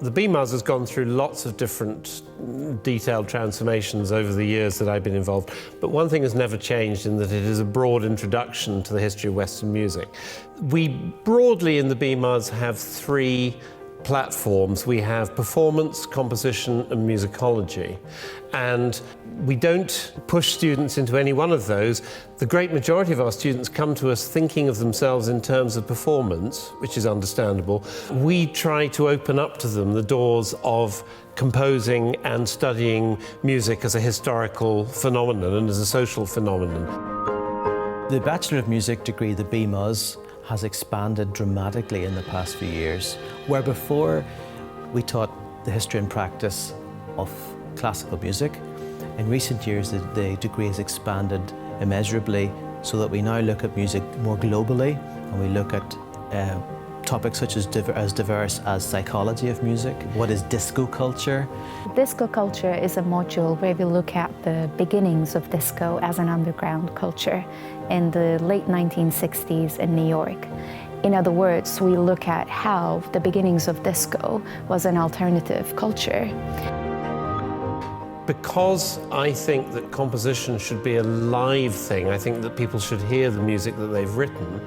The BMus has gone through lots of different detailed transformations over the years that I've been involved, but one thing has never changed in that it is a broad introduction to the history of Western music. We broadly in the BMus have three platforms. We have performance, composition and musicology, and we don't push students into any one of those. The great majority of our students come to us thinking of themselves in terms of performance, which is understandable. We try to open up to them the doors of composing and studying music as a historical phenomenon and as a social phenomenon. The Bachelor of Music degree, the BMus, has expanded dramatically in the past few years. Where before we taught the history and practice of classical music, in recent years the degree has expanded immeasurably so that we now look at music more globally, and we look at topics such as diverse as psychology of music. What is disco culture? Disco culture is a module where we look at the beginnings of disco as an underground culture in the late 1960s in New York. In other words, we look at how the beginnings of disco was an alternative culture. Because I think that composition should be a live thing, I think that people should hear the music that they've written.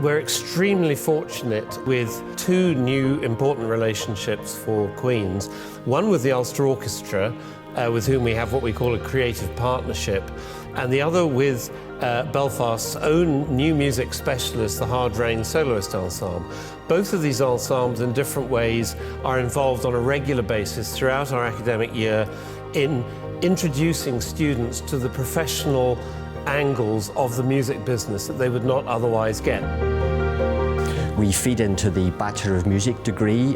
We're extremely fortunate with two new important relationships for Queen's. One with the Ulster Orchestra, with whom we have what we call a creative partnership, and the other with Belfast's own new music specialist, the Hard Rain Soloist Ensemble. Both of these ensembles in different ways are involved on a regular basis throughout our academic year in introducing students to the professional angles of the music business that they would not otherwise get. We feed into the Bachelor of Music degree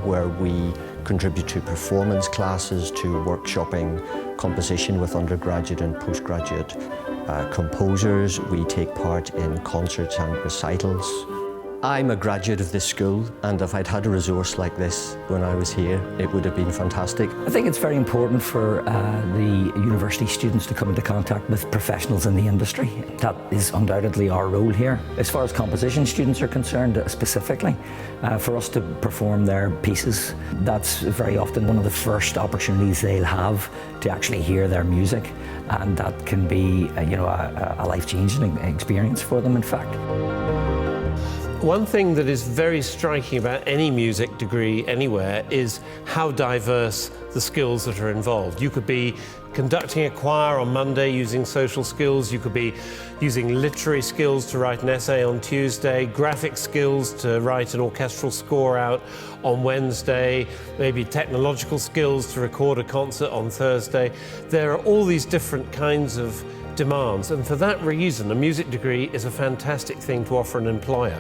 where we contribute to performance classes, to workshopping composition with undergraduate and postgraduate composers. We take part in concerts and recitals. I'm a graduate of this school, and if I'd had a resource like this when I was here, it would have been fantastic. I think it's very important for the university students to come into contact with professionals in the industry. That is undoubtedly our role here. As far as composition students are concerned specifically, for us to perform their pieces, that's very often one of the first opportunities they'll have to actually hear their music, and that can be a life-changing experience for them, in fact. One thing that is very striking about any music degree anywhere is how diverse the skills that are involved. You could be conducting a choir on Monday using social skills, you could be using literary skills to write an essay on Tuesday, graphic skills to write an orchestral score out on Wednesday, maybe technological skills to record a concert on Thursday. There are all these different kinds of demands, and for that reason a music degree is a fantastic thing to offer an employer.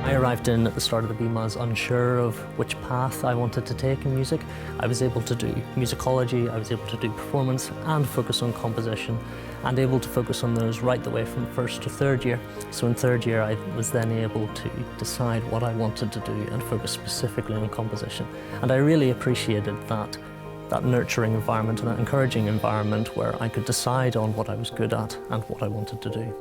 I arrived in at the start of the BMus unsure of which path I wanted to take in music. I was able to do musicology, I was able to do performance and focus on composition, and able to focus on those right the way from first to third year. So in third year I was then able to decide what I wanted to do and focus specifically on composition. And I really appreciated that nurturing environment and that encouraging environment where I could decide on what I was good at and what I wanted to do.